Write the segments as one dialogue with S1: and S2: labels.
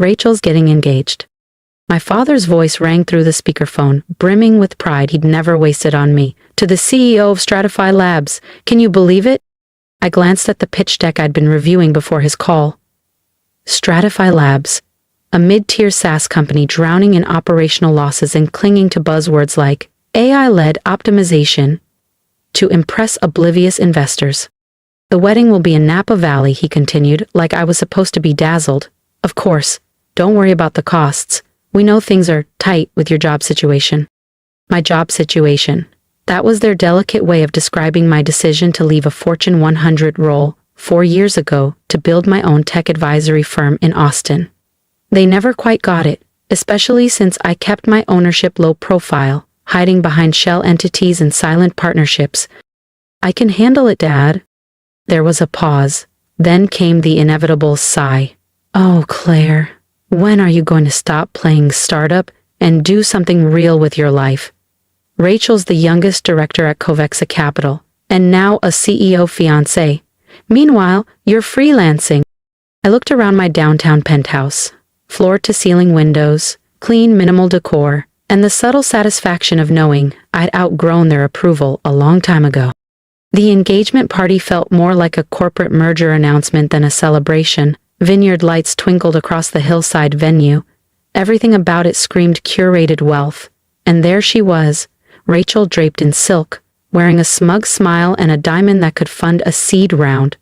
S1: Rachel's getting engaged. My father's voice rang through the speakerphone, brimming with pride he'd never wasted on me. To the CEO of Stratify Labs. Can you believe it? I glanced at the pitch deck I'd been reviewing before his call. Stratify Labs, a mid-tier SaaS company drowning in operational losses and clinging to buzzwords like AI-led optimization to impress oblivious investors. The wedding will be in Napa Valley, he continued, like I was supposed to be dazzled. Of course, don't worry about the costs. We know things are tight with your job situation. My job situation. That was their delicate way of describing my decision to leave a Fortune 100 role 4 years ago to build my own tech advisory firm in Austin. They never quite got it, especially since I kept my ownership low profile, hiding behind shell entities and silent partnerships. I can handle it, Dad. There was a pause. Then came the inevitable sigh. Oh, Claire. When are you going to stop playing startup and do something real with your life? Rachel's the youngest director at Covexa Capital, and now a CEO fiancé. Meanwhile, you're freelancing. I looked around my downtown penthouse. Floor-to-ceiling windows, clean minimal decor, and the subtle satisfaction of knowing I'd outgrown their approval a long time ago. The engagement party felt more like a corporate merger announcement than a celebration. Vineyard lights twinkled across the hillside venue. Everything about it screamed curated wealth. And there she was, Rachel draped in silk, wearing a smug smile and a diamond that could fund a seed round.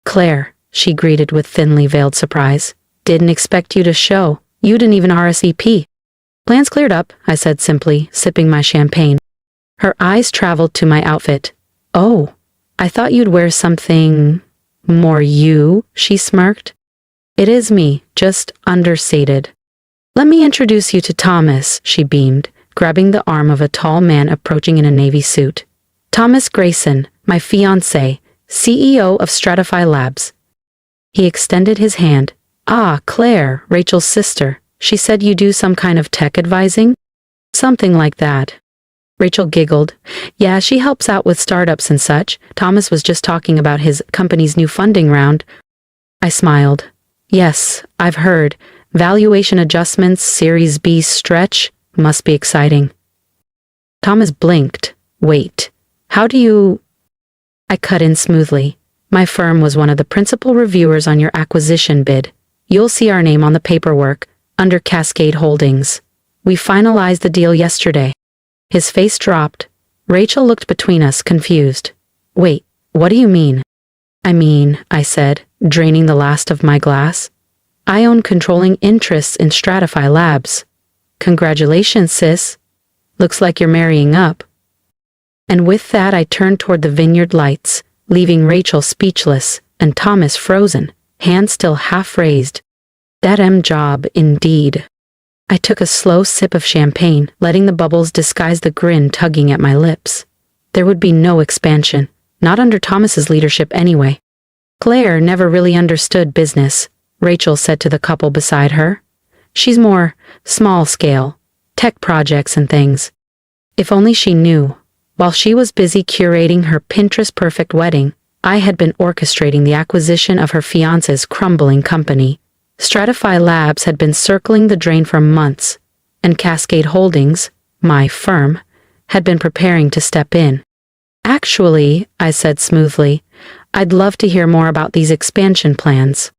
S1: Claire, she greeted with thinly veiled surprise. Didn't expect you to show. You didn't even RSVP. Plans cleared up, I said simply, sipping my champagne. Her eyes traveled to my outfit. Oh, I thought you'd wear something more you, she smirked. It is me, just understated. Let me introduce you to Thomas, she beamed, grabbing the arm of a tall man approaching in a navy suit. Thomas Grayson, my fiancé, CEO of Stratify Labs. He extended his hand. Ah, Claire, Rachel's sister. She said you do some kind of tech advising? Something like that. Rachel giggled. Yeah, she helps out with startups and such. Thomas was just talking about his company's new funding round. I smiled. Yes, I've heard. Valuation adjustments, Series B stretch. Must be exciting. Thomas blinked. Wait. How do you... I cut in smoothly. My firm was one of the principal reviewers on your acquisition bid. You'll see our name on the paperwork, under Cascade Holdings. We finalized the deal yesterday. His face dropped. Rachel looked between us, confused. Wait, what do you mean? I said, draining the last of my glass. I own controlling interests in Stratify Labs. Congratulations, sis. Looks like you're marrying up. And with that I turned toward the vineyard lights, leaving Rachel speechless and Thomas frozen, hands still half raised. That job, indeed. I took a slow sip of champagne, letting the bubbles disguise the grin tugging at my lips. There would be no expansion, not under Thomas's leadership anyway. Claire never really understood business, Rachel said to the couple beside her. She's more small scale, tech projects and things. If only she knew. While she was busy curating her Pinterest-perfect wedding, I had been orchestrating the acquisition of her fiancé's crumbling company. Stratify Labs had been circling the drain for months, and Cascade Holdings, my firm, had been preparing to step in. Actually, I said smoothly, I'd love to hear more about these expansion plans.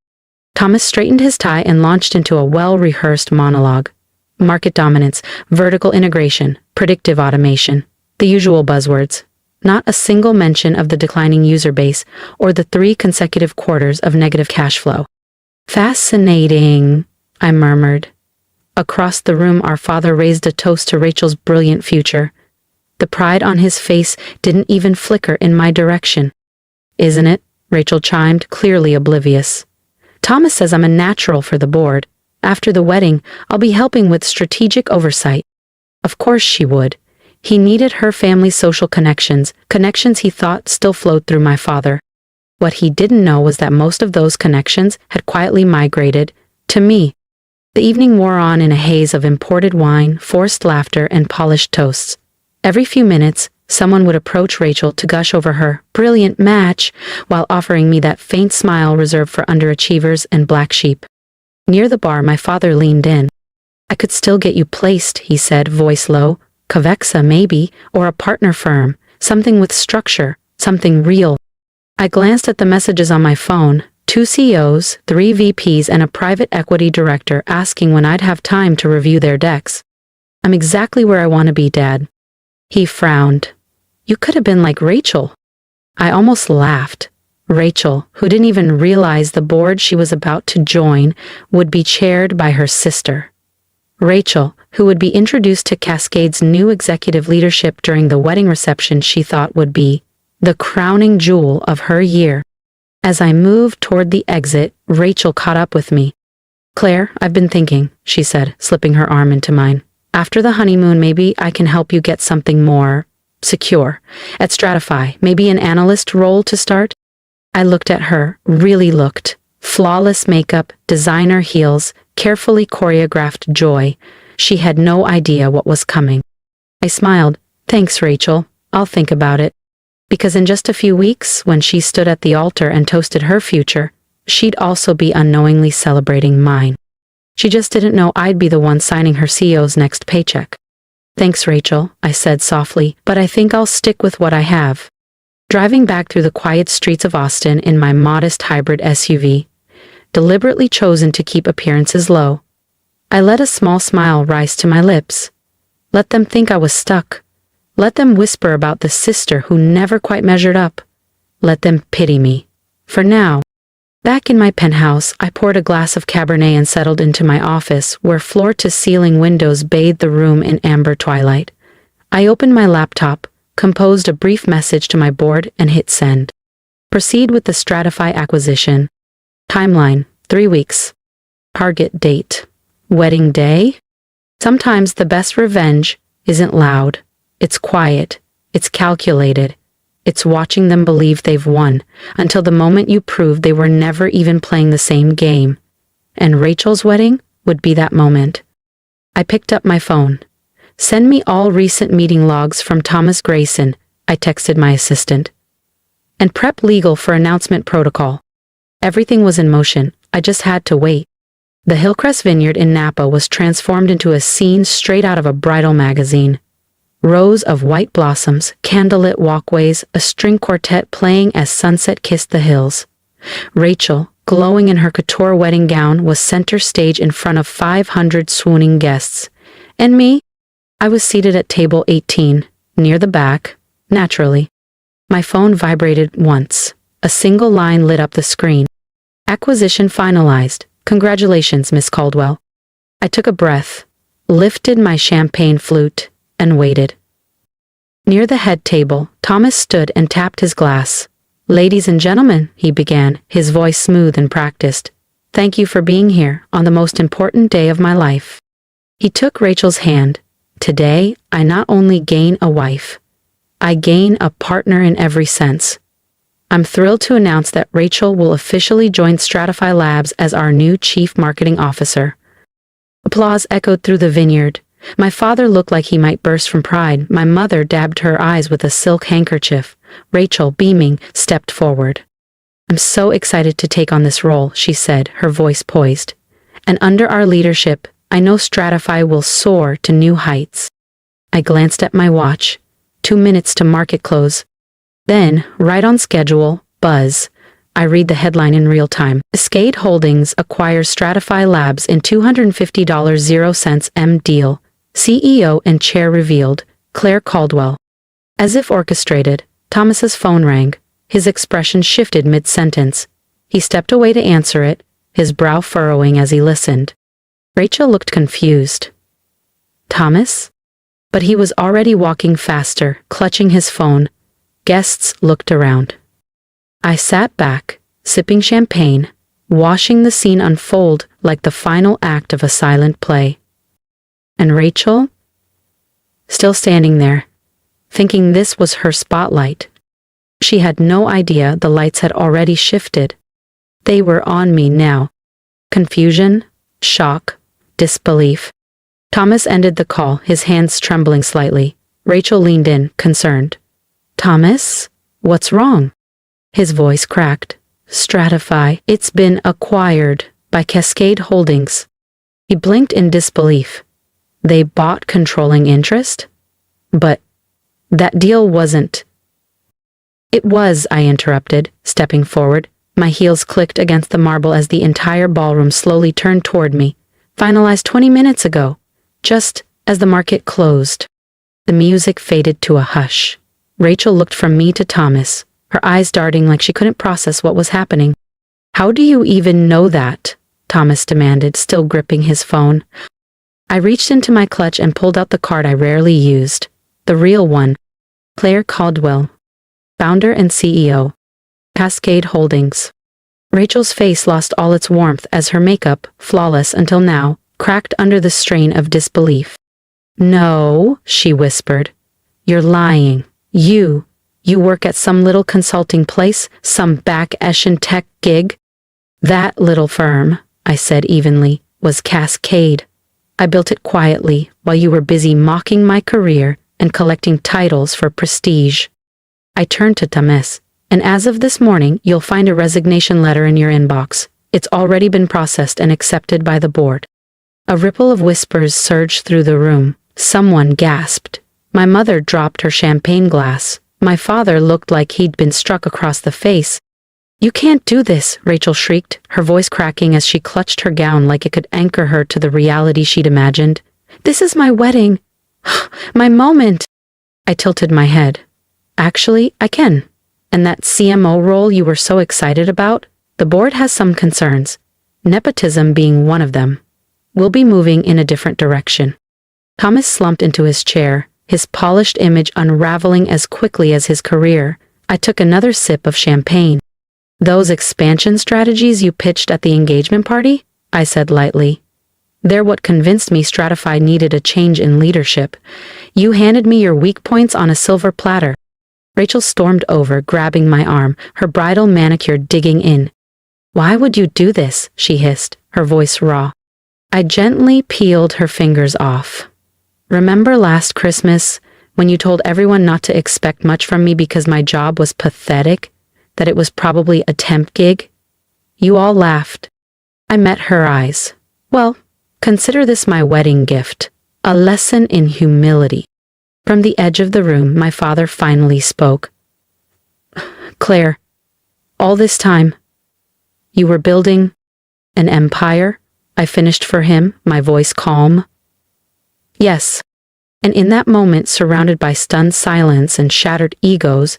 S1: Thomas straightened his tie and launched into a well-rehearsed monologue. Market dominance, vertical integration, predictive automation, the usual buzzwords. Not a single mention of the declining user base or the 3 consecutive quarters of negative cash flow. Fascinating, I murmured. Across the room our father raised a toast to Rachel's brilliant future. The pride on his face didn't even flicker in my direction. Isn't it? Rachel chimed, clearly oblivious. Thomas says I'm a natural for the board. After the wedding, I'll be helping with strategic oversight. Of course she would. He needed her family's social connections he thought still flowed through my father. What he didn't know was that most of those connections had quietly migrated to me. The evening wore on in a haze of imported wine, forced laughter, and polished toasts. Every few minutes, someone would approach Rachel to gush over her brilliant match while offering me that faint smile reserved for underachievers and black sheep. Near the bar, my father leaned in. I could still get you placed, he said, voice low. Covexa, maybe, or a partner firm, something with structure, something real. I glanced at the messages on my phone, 2 CEOs, 3 VPs, and a private equity director asking when I'd have time to review their decks. I'm exactly where I want to be, Dad. He frowned. You could have been like Rachel. I almost laughed. Rachel, who didn't even realize the board she was about to join would be chaired by her sister. Rachel, who would be introduced to Cascade's new executive leadership during the wedding reception she thought would be the crowning jewel of her year. As I moved toward the exit, Rachel caught up with me. Claire, I've been thinking, she said, slipping her arm into mine. After the honeymoon, maybe I can help you get something more secure. At Stratify, maybe an analyst role to start? I looked at her, really looked. Flawless makeup, designer heels, carefully choreographed joy. She had no idea what was coming. I smiled. Thanks, Rachel. I'll think about it. Because in just a few weeks, when she stood at the altar and toasted her future, she'd also be unknowingly celebrating mine. She just didn't know I'd be the one signing her CEO's next paycheck. Thanks, Rachel, I said softly, but I think I'll stick with what I have. Driving back through the quiet streets of Austin in my modest hybrid SUV, deliberately chosen to keep appearances low, I let a small smile rise to my lips. Let them think I was stuck. Let them whisper about the sister who never quite measured up. Let them pity me. For now. Back in my penthouse, I poured a glass of Cabernet and settled into my office, where floor-to-ceiling windows bathed the room in amber twilight. I opened my laptop, composed a brief message to my board, and hit send. Proceed with the Stratify acquisition. Timeline, 3 weeks. Target date. Wedding day? Sometimes the best revenge isn't loud. It's quiet. It's calculated. It's watching them believe they've won, until the moment you prove they were never even playing the same game. And Rachel's wedding would be that moment. I picked up my phone. Send me all recent meeting logs from Thomas Grayson, I texted my assistant. And prep legal for announcement protocol. Everything was in motion. I just had to wait. The Hillcrest Vineyard in Napa was transformed into a scene straight out of a bridal magazine. Rows of white blossoms, candlelit walkways, a string quartet playing as sunset kissed the hills. Rachel, glowing in her couture wedding gown, was center stage in front of 500 swooning guests. And me? I was seated at table 18, near the back, naturally. My phone vibrated once. A single line lit up the screen. Acquisition finalized. Congratulations, Miss Caldwell. I took a breath, lifted my champagne flute, and waited. Near the head table, Thomas stood and tapped his glass. Ladies and gentlemen, he began, his voice smooth and practiced. Thank you for being here on the most important day of my life. He took Rachel's hand. Today, I not only gain a wife, I gain a partner in every sense. I'm thrilled to announce that Rachel will officially join Stratify Labs as our new Chief Marketing Officer. Applause echoed through the vineyard. My father looked like he might burst from pride. My mother dabbed her eyes with a silk handkerchief. Rachel, beaming, stepped forward. I'm so excited to take on this role, she said, her voice poised. And under our leadership, I know Stratify will soar to new heights. I glanced at my watch. 2 minutes to market close. Then, right on schedule, buzz. I read the headline in real time. Cascade Holdings acquires Stratify Labs in $250 M deal. CEO and chair revealed, Claire Caldwell. As if orchestrated, Thomas's phone rang. His expression shifted mid-sentence. He stepped away to answer it, his brow furrowing as he listened. Rachel looked confused. Thomas? But he was already walking faster, clutching his phone. Guests looked around. I sat back, sipping champagne, watching the scene unfold like the final act of a silent play. And Rachel? Still standing there, thinking this was her spotlight. She had no idea the lights had already shifted. They were on me now. Confusion, shock, disbelief. Thomas ended the call, his hands trembling slightly. Rachel leaned in, concerned. Thomas? What's wrong? His voice cracked. Stratify, it's been acquired. by Cascade Holdings. He blinked in disbelief. They bought controlling interest? But that deal wasn't. It was, I interrupted, stepping forward. My heels clicked against the marble as the entire ballroom slowly turned toward me. Finalized 20 minutes ago, just as the market closed. The music faded to a hush. Rachel looked from me to Thomas, her eyes darting like she couldn't process what was happening. How do you even know that? Thomas demanded, still gripping his phone. I reached into my clutch and pulled out the card I rarely used. The real one. Claire Caldwell, founder and CEO. Cascade Holdings. Rachel's face lost all its warmth as her makeup, flawless until now, cracked under the strain of disbelief. No, she whispered. You're lying. You work at some little consulting place, some back-eshin tech gig? That little firm, I said evenly, was Cascade. I built it quietly while you were busy mocking my career and collecting titles for prestige. I turned to Thomas, and as of this morning, you'll find a resignation letter in your inbox. It's already been processed and accepted by the board. A ripple of whispers surged through the room. Someone gasped. My mother dropped her champagne glass. My father looked like he'd been struck across the face. You can't do this, Rachel shrieked, her voice cracking as she clutched her gown like it could anchor her to the reality she'd imagined. This is my wedding. My moment. I tilted my head. Actually, I can. And that CMO role you were so excited about? The board has some concerns, nepotism being one of them. We'll be moving in a different direction. Thomas slumped into his chair, his polished image unraveling as quickly as his career. I took another sip of champagne. Those expansion strategies you pitched at the engagement party? I said lightly. They're what convinced me Stratify needed a change in leadership. You handed me your weak points on a silver platter. Rachel stormed over, grabbing my arm, her bridal manicure digging in. Why would you do this? She hissed, her voice raw. I gently peeled her fingers off. Remember last Christmas, when you told everyone not to expect much from me because my job was pathetic, that it was probably a temp gig? You all laughed. I met her eyes. Well, consider this my wedding gift, a lesson in humility. From the edge of the room, my father finally spoke. Claire, all this time, you were building an empire? I finished for him, my voice calm. Yes, and in that moment, surrounded by stunned silence and shattered egos,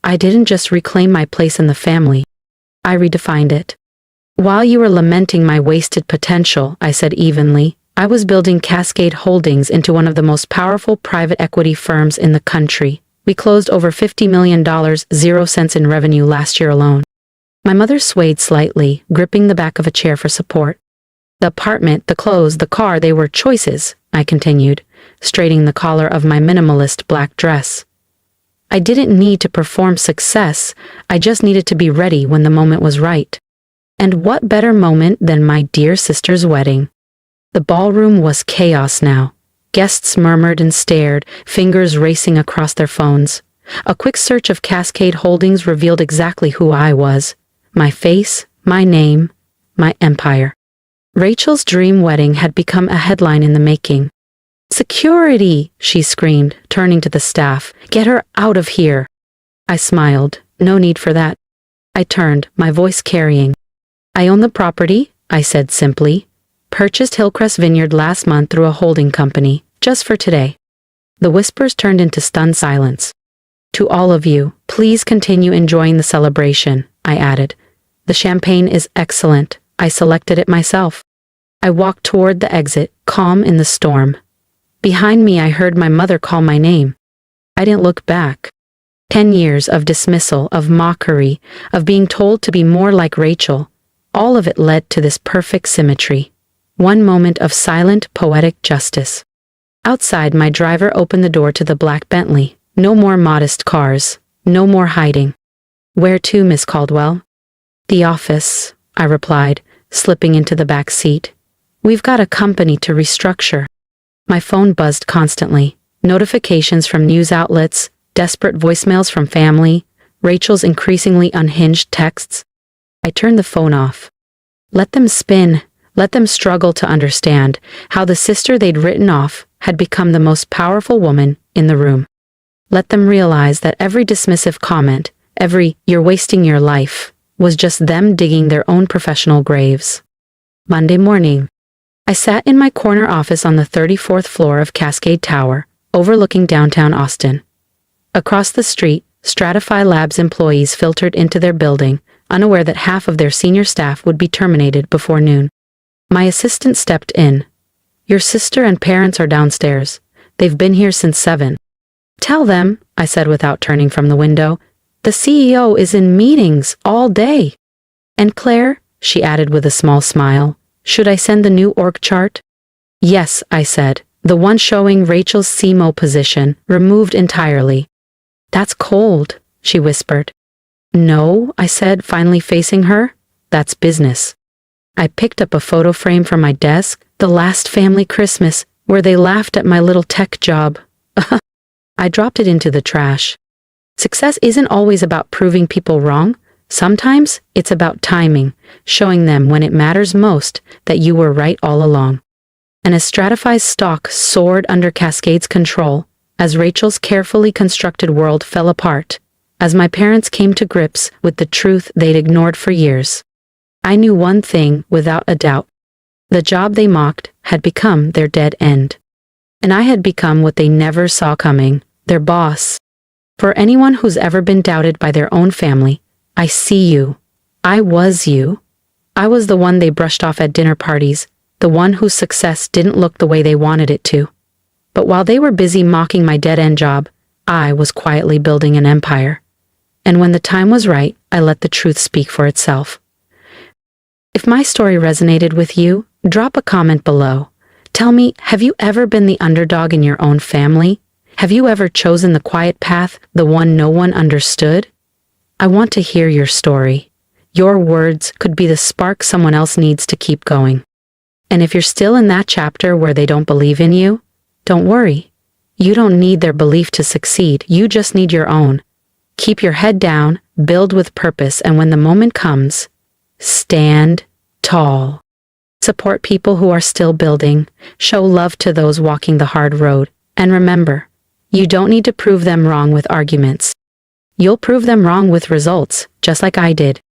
S1: I didn't just reclaim my place in the family. I redefined it. While you were lamenting my wasted potential, I said evenly, I was building Cascade Holdings into one of the most powerful private equity firms in the country. We closed over $50 million, 0 cents in revenue last year alone. My mother swayed slightly, gripping the back of a chair for support. The apartment, the clothes, the car, they were choices, I continued, straightening the collar of my minimalist black dress. I didn't need to perform success, I just needed to be ready when the moment was right. And what better moment than my dear sister's wedding? The ballroom was chaos now. Guests murmured and stared, fingers racing across their phones. A quick search of Cascade Holdings revealed exactly who I was. My face, my name, my empire. Rachel's dream wedding had become a headline in the making. Security, she screamed, turning to the staff. Get her out of here. I smiled. No need for that. I turned, my voice carrying. I own the property, I said simply. Purchased Hillcrest Vineyard last month through a holding company, just for today. The whispers turned into stunned silence. To all of you, please continue enjoying the celebration, I added. The champagne is excellent. I selected it myself. I walked toward the exit, calm in the storm. Behind me, I heard my mother call my name. I didn't look back. 10 years of dismissal, of mockery, of being told to be more like Rachel, all of it led to this perfect symmetry. One moment of silent, poetic justice. Outside, my driver opened the door to the black Bentley. No more modest cars. No more hiding. Where to, Miss Caldwell? The office, I replied, slipping into the back seat. We've got a company to restructure. My phone buzzed constantly. Notifications from news outlets, desperate voicemails from family, Rachel's increasingly unhinged texts. I turned the phone off. Let them spin, let them struggle to understand how the sister they'd written off had become the most powerful woman in the room. Let them realize that every dismissive comment, every "you're wasting your life," was just them digging their own professional graves. Monday morning. I sat in my corner office on the 34th floor of Cascade Tower, overlooking downtown Austin. Across the street, Stratify Labs employees filtered into their building, unaware that half of their senior staff would be terminated before noon. My assistant stepped in. "Your sister and parents are downstairs. They've been here since 7. "Tell them," I said without turning from the window, "the CEO is in meetings all day." "And Claire," she added with a small smile, "should I send the new org chart?" "Yes," I said, "the one showing Rachel's CMO position removed entirely." "That's cold," she whispered. "No," I said, finally facing her, "that's business." I picked up a photo frame from my desk, the last family Christmas, where they laughed at my little tech job. I dropped it into the trash. Success isn't always about proving people wrong. Sometimes it's about timing, showing them when it matters most that you were right all along. And as Stratify's stock soared under Cascade's control, as Rachel's carefully constructed world fell apart, as my parents came to grips with the truth they'd ignored for years, I knew one thing without a doubt. The job they mocked had become their dead end. And I had become what they never saw coming, their boss. For anyone who's ever been doubted by their own family, I see you. I was you. I was the one they brushed off at dinner parties, the one whose success didn't look the way they wanted it to. But while they were busy mocking my dead-end job, I was quietly building an empire. And when the time was right, I let the truth speak for itself. If my story resonated with you, drop a comment below. Tell me, have you ever been the underdog in your own family? Have you ever chosen the quiet path, the one no one understood? I want to hear your story. Your words could be the spark someone else needs to keep going. And if you're still in that chapter where they don't believe in you, don't worry. You don't need their belief to succeed, you just need your own. Keep your head down, build with purpose, and when the moment comes, stand tall. Support people who are still building, show love to those walking the hard road, and remember, you don't need to prove them wrong with arguments. You'll prove them wrong with results, just like I did.